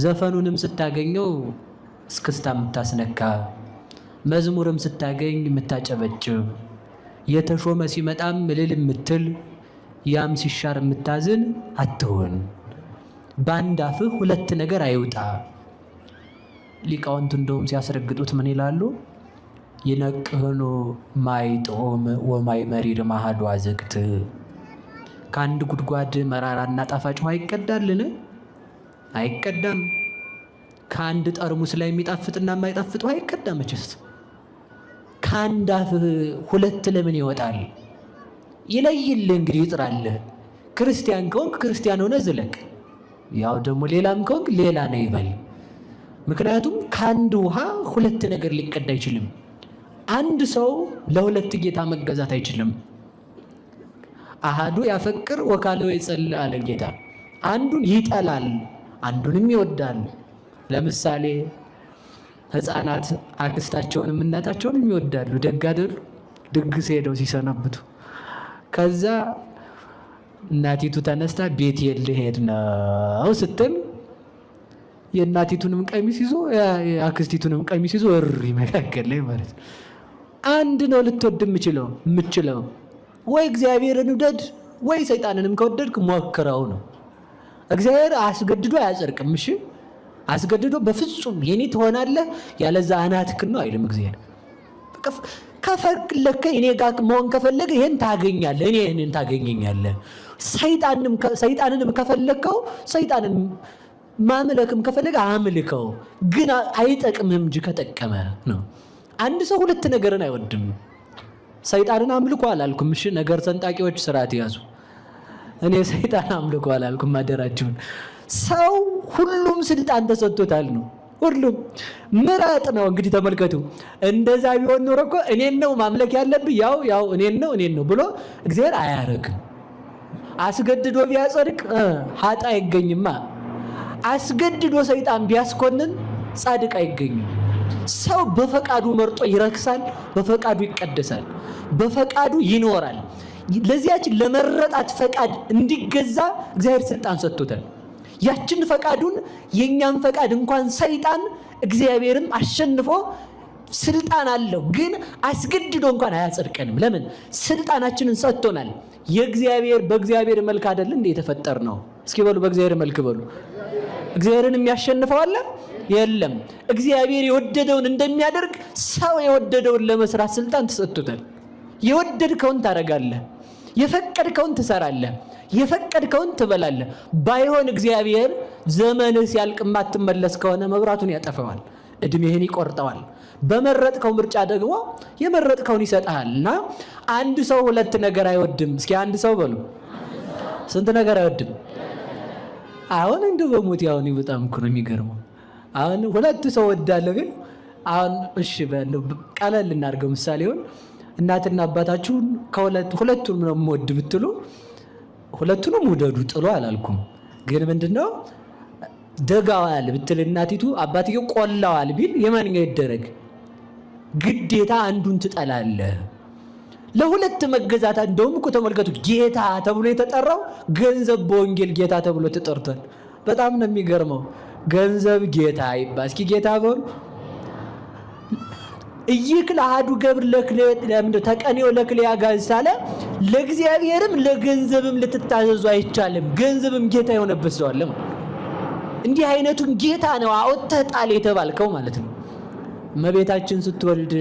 ዘፈኑንም ስታገኘው እስክስታ የምታስነካ፣ መዝሙርም ስታገኝ የምታጨበጭብ፣ የተሾመ ሲመጣም እልል የምትል፣ ያም ሲሻር የምታዝን አትሆን። በአንድ አፍህ ሁለት ነገር አይውጣ። ሊቃውንት እንደውም ሲያስረግጡት ምን ይላሉ? ይነቅህኑ ማይ ጦም ወማይ መሪር ማሃዱ አዘቅት። ከአንድ ጉድጓድ መራራና ጣፋጭ ውሃ ይቀዳልን? አይቀዳም። ከአንድ ጠርሙስ ላይ የሚጣፍጥና የማይጣፍጥ ውሃ አይቀዳም። መቼስ ከአንድ አፍህ ሁለት ለምን ይወጣል? ይለይልህ እንግዲህ ይጥራልህ። ክርስቲያን ከሆንክ ክርስቲያን ሆነ ዝለቅ። ያው ደግሞ ሌላም ከሆንክ ሌላ ነው ይበል። ምክንያቱም ከአንድ ውሃ ሁለት ነገር ሊቀዳ አይችልም። አንድ ሰው ለሁለት ጌታ መገዛት አይችልም። አሃዱ ያፈቅር ወካልእ ይጸልእ አለ ጌታ። አንዱን ይጠላል፣ አንዱንም ይወዳል። ለምሳሌ ሕፃናት አክስታቸውንም እናታቸውንም ይወዳሉ። ደግ አይደሉ? ድግስ ሄደው ሲሰነብቱ ከዛ እናቲቱ ተነስታ ቤት ልሄድ ነው ስትል የእናቲቱንም ቀሚስ ይዞ የአክስቲቱንም ቀሚስ ይዞ እሪ መካከል ላይ ማለት ነው። አንድ ነው ልትወድ የምችለው ወይ እግዚአብሔርን ውደድ ወይ ሰይጣንንም ከወደድክ ሞክረው ነው። እግዚአብሔር አስገድዶ አያጸድቅም። እሺ አስገድዶ በፍጹም የኔ ትሆናለህ ያለዛ አናትክን ነው አይልም እግዚአብሔር። ከፈለከ እኔ ጋር መሆን ከፈለገ ይሄን ታገኛለህ፣ እኔ ይሄንን ታገኘኛለህ። ሰይጣንንም ከፈለከው ሰይጣንን ማምለክም ከፈለገ አምልከው፣ ግን አይጠቅምም እንጂ ከጠቀመ ነው። አንድ ሰው ሁለት ነገርን አይወድም። ሰይጣንን አምልኮ አላልኩም። እሺ ነገር ሰንጣቂዎች ስርዓት ያዙ። እኔ ሰይጣን አምልኮ አላልኩም። ማደራችሁን ሰው ሁሉም ስልጣን ተሰጥቶታል ነው። ሁሉም ምራጥ ነው። እንግዲህ ተመልከቱ። እንደዛ ቢሆን ኖሮ እኮ እኔን ነው ማምለክ ያለብህ ያው እኔን ነው ብሎ እግዚአብሔር አያረግም። አስገድዶ ቢያጸድቅ ኃጥ አይገኝማ። አስገድዶ ሰይጣን ቢያስኮንን ጻድቅ አይገኝም። ሰው በፈቃዱ መርጦ ይረክሳል፣ በፈቃዱ ይቀደሳል፣ በፈቃዱ ይኖራል። ለዚያች ለመረጣት ፈቃድ እንዲገዛ እግዚአብሔር ስልጣን ሰጥቶታል። ያችን ፈቃዱን የኛን ፈቃድ እንኳን ሰይጣን እግዚአብሔርም አሸንፎ ስልጣን አለው፣ ግን አስገድዶ እንኳን አያጸድቀንም። ለምን? ስልጣናችንን ሰጥቶናል። በእግዚአብሔር መልክ አይደል እንዴ የተፈጠር ነው? እስኪ በሉ በእግዚአብሔር መልክ በሉ። እግዚአብሔርን የሚያሸንፈው አለ? የለም። እግዚአብሔር የወደደውን እንደሚያደርግ ሰው የወደደውን ለመስራት ስልጣን ተሰጥቶታል። የወደድከውን ታረጋለህ፣ የፈቀድከውን ትሰራለህ፣ የፈቀድከውን ትበላለህ። ባይሆን እግዚአብሔር ዘመንህ ሲያልቅ የማትመለስ ከሆነ መብራቱን ያጠፈዋል፣ እድሜህን ይቆርጠዋል። በመረጥከው ምርጫ ደግሞ የመረጥከውን ይሰጥሃል። እና አንድ ሰው ሁለት ነገር አይወድም። እስኪ አንድ ሰው በሉ ስንት ነገር አይወድም? አሁን እንደው በሞት ያውን በጣም እኮ ነው የሚገርመው። አሁን ሁለት ሰው ወዳለ፣ ግን አሁን እሺ በለው ቀለል እናድርገው። ምሳሌውን እናትና አባታችሁን ሁለቱን ነው የምወድ ብትሉ ሁለቱንም ውደዱ ጥሎ አላልኩም። ግን ምንድነው ደጋዋል ብትል እናቲቱ አባትየው ቆላዋል ቢል የማንኛው ይደረግ? ግዴታ አንዱን ትጠላለህ። ለሁለት መገዛት እንደውም እኮ ተመልከቱ፣ ጌታ ተብሎ የተጠራው ገንዘብ በወንጌል ጌታ ተብሎ ተጠርቷል። በጣም ነው የሚገርመው። ገንዘብ ጌታ ይባል። እስኪ ጌታ በሉ። እይክል አሐዱ ገብር ተቀኔው ለክል ያጋዝ አለ። ለእግዚአብሔርም ለገንዘብም ልትታዘዙ አይቻልም። ገንዘብም ጌታ የሆነበት ሰው አለ። እንዲህ አይነቱን ጌታ ነው አወጥተህ ጣል የተባልከው ማለት ነው። እመቤታችን ስትወልድ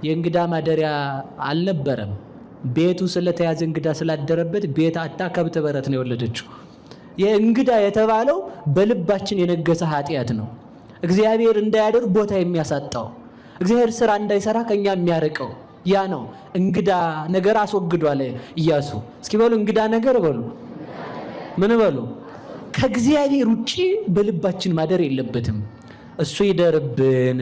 የእንግዳ ማደሪያ አልነበረም። ቤቱ ስለተያዘ እንግዳ ስላደረበት ቤት አታ ከብት በረት ነው የወለደችው። የእንግዳ የተባለው በልባችን የነገሰ ኃጢአት ነው። እግዚአብሔር እንዳያደርግ ቦታ የሚያሳጣው፣ እግዚአብሔር ስራ እንዳይሰራ ከኛ የሚያርቀው ያ ነው። እንግዳ ነገር አስወግዷል ኢያሱ። እስኪ በሉ እንግዳ ነገር በሉ። ምን በሉ? ከእግዚአብሔር ውጪ በልባችን ማደር የለበትም። እሱ ይደርብን።